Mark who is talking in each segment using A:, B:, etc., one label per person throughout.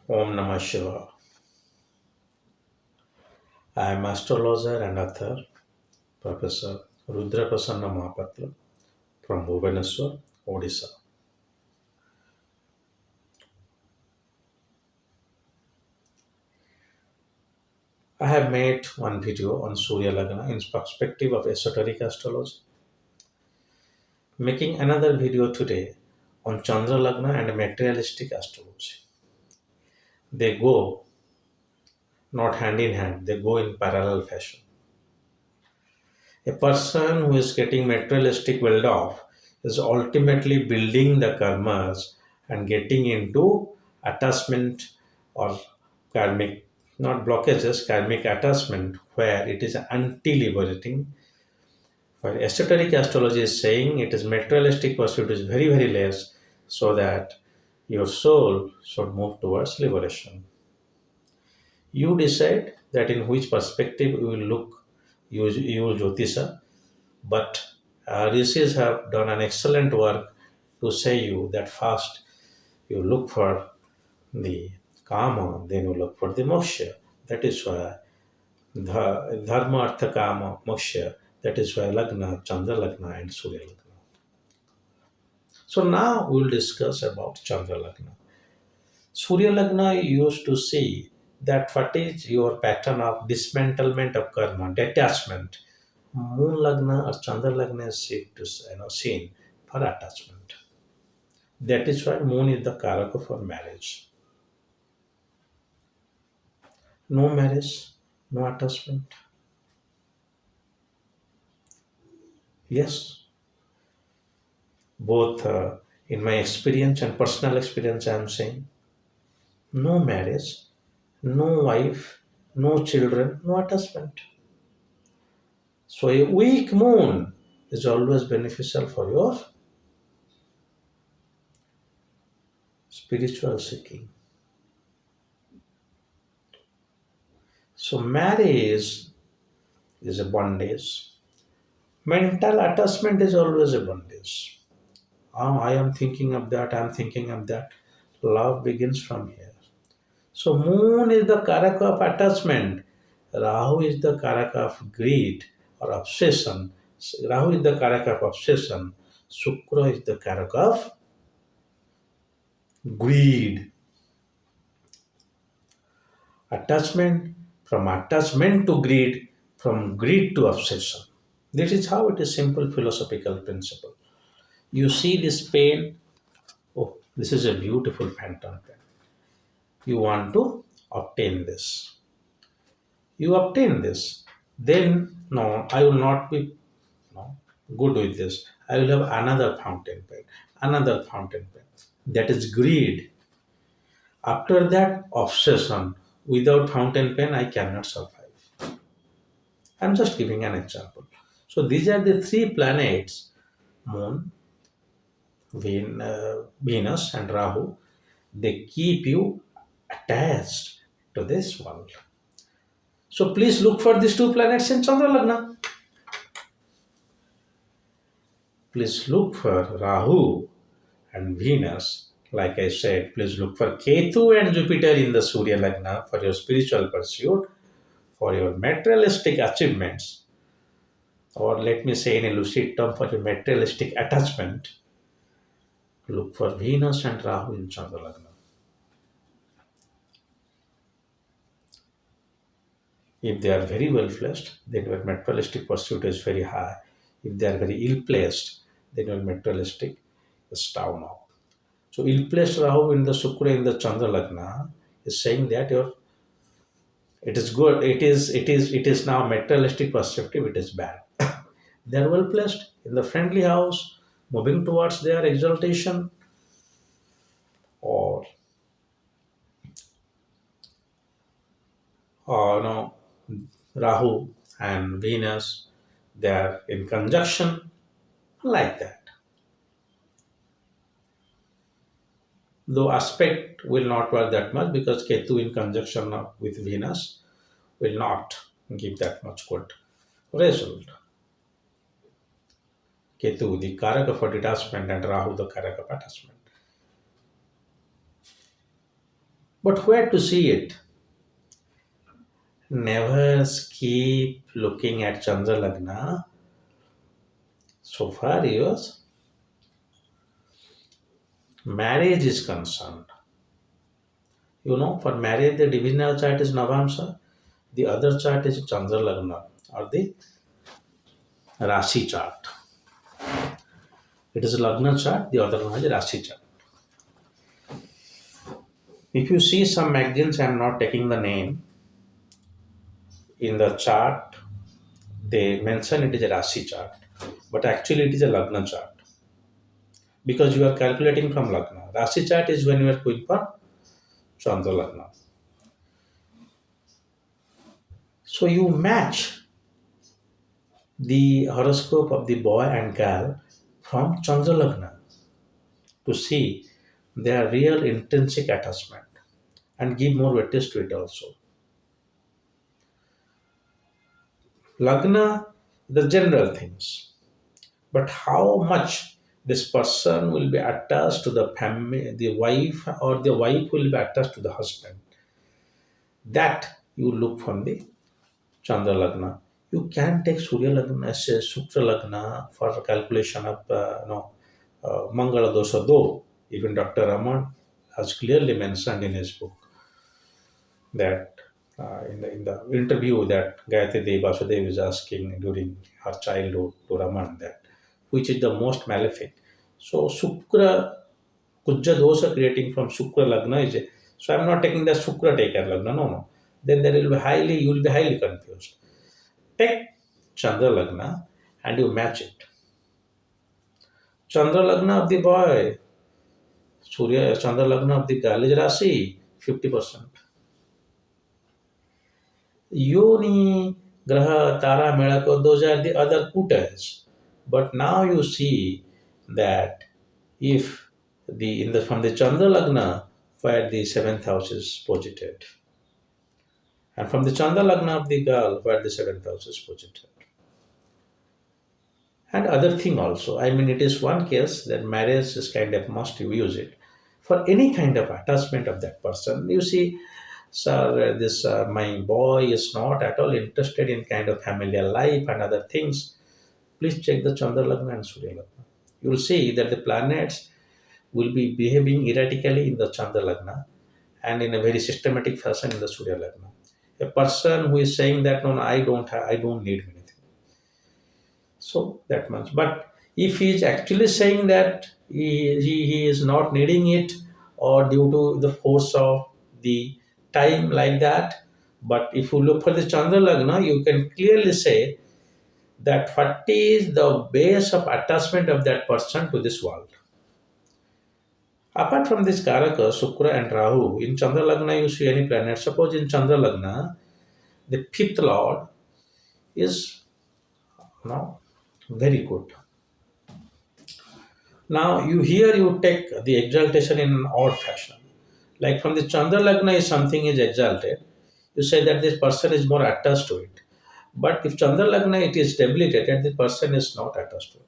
A: Om Namah Shivaya. I am astrologer and author, Professor rudramohapatra from Bhubaneswar, Odisha. I have made one video on Surya Lagna in perspective of esoteric astrology, making another video today on Chandra Lagna and materialistic astrology. They go not hand in hand, they go in parallel fashion. A person who is getting materialistic wealth off is ultimately building the karmas and getting into attachment or karmic, not blockages, karmic attachment, where it is anti-liberating. While esoteric astrology is saying it is materialistic pursuit is very, very less, so that your soul should move towards liberation. You decide that in which perspective you will look, you will Jyotisha, but rishis have done an excellent work to say you that first you look for the kama, then you look for the moksha. That is why dharma, artha, kama, moksha. That is why Lagna, Chandra Lagna, and Surya Lagna. So now we will discuss about Chandra Lagna. Surya Lagna used to see that what is your pattern of dismantlement of karma, detachment. Moon Lagna or Chandra Lagna is seen for attachment. That is why Moon is the Karaka for marriage. No marriage, no attachment. Yes, both in my experience and personal experience, I am saying no marriage, no wife, no children, no attachment. So a weak moon is always beneficial for your spiritual seeking. So marriage is a bondage. Mental attachment is always a bondage. I am thinking of that, I am thinking of that. Love begins from here. So moon is the karaka of attachment. Rahu is the karaka of greed or obsession. Rahu is the karaka of obsession. Shukra is the karaka of greed. Attachment, from attachment to greed, from greed to obsession. This is how it is simple philosophical principle. You see this pen, oh, this is a beautiful phantom pen. You want to obtain this. You obtain this. Then, no, I will not be good with this. I will have another fountain pen, another fountain pen. That is greed. After that, obsession. Without fountain pen, I cannot survive. I'm just giving an example. So these are the three planets, Moon, Venus, and Rahu. They keep you attached to this world. So please look for these two planets in Chandra Lagna. Please look for Rahu and Venus. Like I said, please look for Ketu and Jupiter in the Surya Lagna for your spiritual pursuit, for your materialistic achievements, or let me say in a lucid term, for your materialistic attachment. Look for Venus and Rahu in Chandra Lagna. If they are very well placed, then your materialistic pursuit is very high. If they are very ill placed, then your materialistic is down off. So ill placed Rahu in the Shukra in the Chandra Lagna is saying that your it is good, it is now materialistic perspective, it is bad. They are well placed in the friendly house, moving towards their exaltation, or no, Rahu and Venus, they are in conjunction like that. Though aspect will not work that much because Ketu in conjunction with Venus will not give that much good result. Ketu, the Karaka for detachment, and Rahu, the Karaka of attachment. But where to see it? Never keep looking at Chandra Lagna. So far as marriage is concerned, for marriage the divisional chart is Navamsa, the other chart is Chandra Lagna or the Rashi chart. It is a Lagna chart, the other one is Rashi chart. If you see some magazines, I am not taking the name, in the chart, they mention it is a Rashi chart, but actually it is a Lagna chart because you are calculating from Lagna. Rashi chart is when you are going for Chandra Lagna. So you match the horoscope of the boy and girl from Chandra Lagna to see their real intrinsic attachment and give more weightage to it also. Lagna, the general things, but how much this person will be attached to the family, the wife, or the wife will be attached to the husband, that you look from the Chandra Lagna. You can take Surya Lagna as a Sukra Lagna for calculation of Mangala Dosha, though even Dr. Raman has clearly mentioned in his book that in the interview that Gayatri Devi Vasudev is asking during her childhood to Raman, that which is the most malefic. So Sukra Kujja dosa creating from Shukra Lagna is a, so I'm not taking the Shukra taker Lagna, no, no. Then there will be highly, you will be highly confused. Take Chandra Lagna and you match it. Chandra Lagna of the boy, Surya Chandra Lagna of the girl is Rasi, 50%. Yoni, Graha, Tara, Medako, those are the other kutas. But now you see that if the in the from the Chandra Lagna where the seventh house is posited, and from the Chandra Lagna of the girl where the seventh house is posited. And other thing also, I mean, it is one case that marriage is kind of must you use it for any kind of attachment of that person. You see, sir, this my boy is not at all interested in kind of familiar life and other things. Please check the Chandra Lagna and Surya Lagna. You will see that the planets will be behaving erratically in the Chandra Lagna and in a very systematic fashion in the Surya Lagna. A person who is saying that no, no, I don't need anything. So that much. But if he is actually saying that he is not needing it or due to the force of the time like that, but if you look for the Chandra Lagna, you can clearly say that what is the base of attachment of that person to this world. Apart from this Karaka, Shukra and Rahu, in Chandra Lagna you see any planet. Suppose in Chandra Lagna, the fifth lord is now very good. Now you here you take the exaltation in an odd fashion. Like from the Chandra Lagna, if something is exalted, you say that this person is more attached to it. But if Chandra Lagna it is debilitated, the person is not attached to it.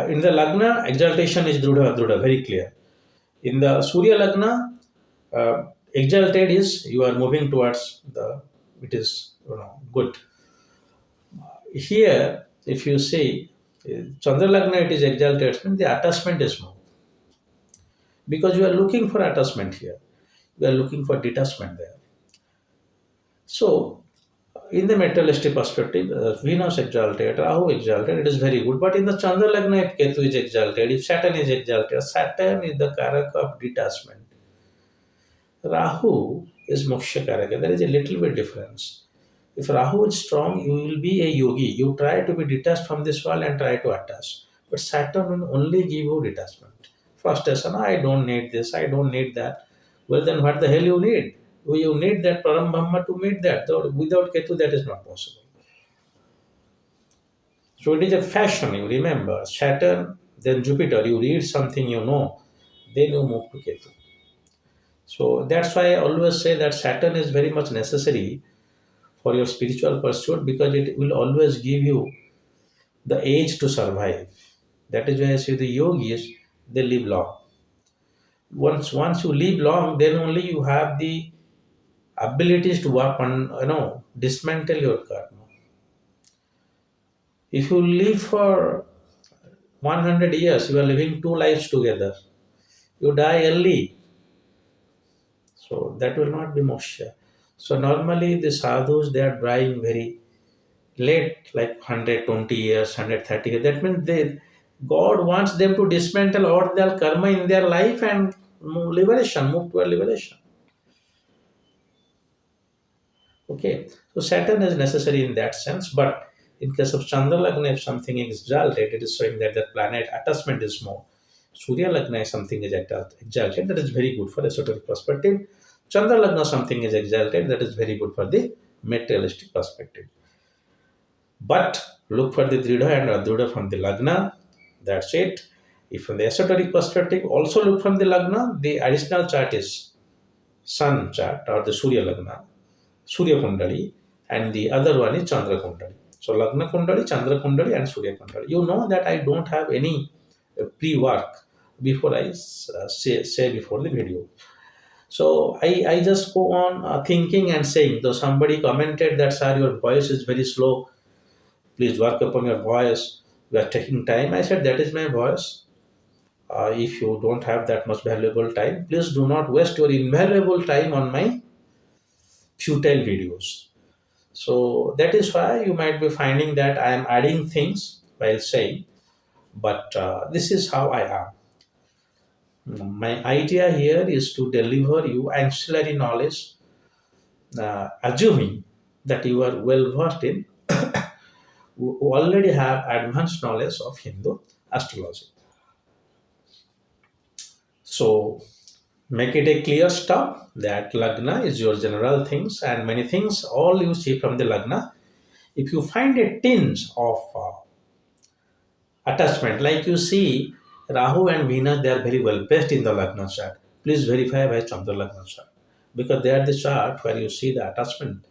A: In the Lagna, exaltation is Drudha, Drudha, very clear. In the Surya Lagna, exalted is you are moving towards the, it is good. Here, if you see Chandra Lagna, it is exalted, means the attachment is more. Because you are looking for attachment here. You are looking for detachment there. So, in the materialistic perspective, Venus exalted, Rahu exalted, it is very good. But in the Chandra Lagna, if Ketu is exalted, if Saturn is exalted, Saturn is the Karaka of detachment. Rahu is Moksha Karaka. There is a little bit difference. If Rahu is strong, you will be a yogi. You try to be detached from this world and try to attach. But Saturn will only give you detachment. Frustration, I don't need this, I don't need that. Well, then what the hell you need? You need that Param Brahma to meet that. So without Ketu, that is not possible. So it is a fashion, you remember. Saturn, then Jupiter, you read something you know, then you move to Ketu. So that's why I always say that Saturn is very much necessary for your spiritual pursuit because it will always give you the age to survive. That is why I say the yogis, they live long. Once you live long, then only you have the abilities to work on, dismantle your karma. If you live for 100 years, you are living two lives together. You die early, so that will not be moksha. So normally the sadhus, they are dying very late, like 120 years, 130 years. That means God wants them to dismantle all their karma in their life and move to a liberation. Okay, so Saturn is necessary in that sense, but in case of Chandra Lagna, if something is exalted, it is showing that the planet attachment is more. Surya Lagna, if something is exalted, that is very good for esoteric perspective. Chandra Lagna, something is exalted, that is very good for the materialistic perspective. But look for the Dridha and Adruda from the Lagna. That's it. If from the esoteric perspective, also look from the Lagna. The additional chart is Sun chart or the Surya Lagna, Surya Kundali, and the other one is Chandra Kundali. So Lagna Kundali, Chandra Kundali, and Surya Kundali. You know that I don't have any pre-work before I say before the video. So I just go on thinking and saying. Though somebody commented that, sir, your voice is very slow, please work upon your voice, you are taking time. I said, that is my voice. If you don't have that much valuable time, please do not waste your invaluable time on my futile videos. So that is why you might be finding that I am adding things while saying, but this is how I am. My idea here is to deliver you ancillary knowledge, assuming that you are well versed in, who already have advanced knowledge of Hindu astrology. So make it a clear stop that Lagna is your general things, and many things all you see from the Lagna. If you find a tinge of attachment, like you see Rahu and Venus, they are very well placed in the Lagna chart. Please verify by Chandra Lagna chart, because they are the chart where you see the attachment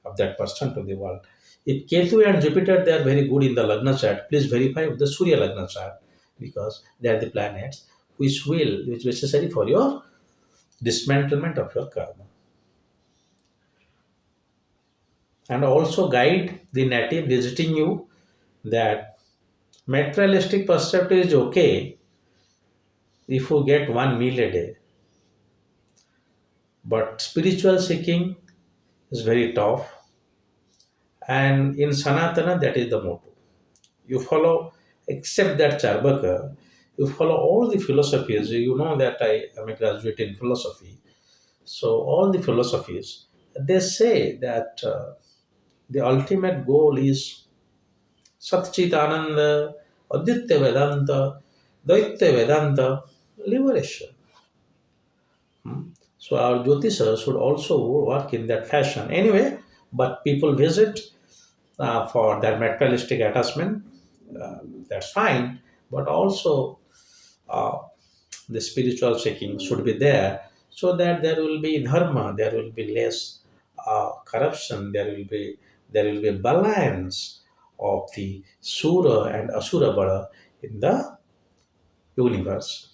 A: of that person to the world. If Ketu and Jupiter, they are very good in the Lagna chart, please verify with the Surya Lagna chart, because they are the planets which is necessary for your dismantlement of your karma, and also guide the native visiting you that materialistic perspective is okay if you get one meal a day, but spiritual seeking is very tough. And in Sanatana, that is the motto. You follow, except that Charvaka, you follow all the philosophies. You know that I am a graduate in philosophy. So all the philosophies, they say that the ultimate goal is Satchit Ananda, Aditya Vedanta, Daitya Vedanta, liberation. So our Jyotisha should also work in that fashion. Anyway, but people visit for their materialistic attachment, uh, that's fine. But also uh, the spiritual seeking should be there, so that there will be dharma, there will be less corruption, there will be balance of the sura and asura bada in the universe.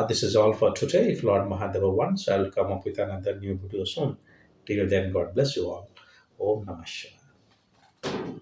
A: This is all for today. If Lord Mahadeva wants, I will come up with another new video soon. Till then, God bless you all. Om Namah Shivaya.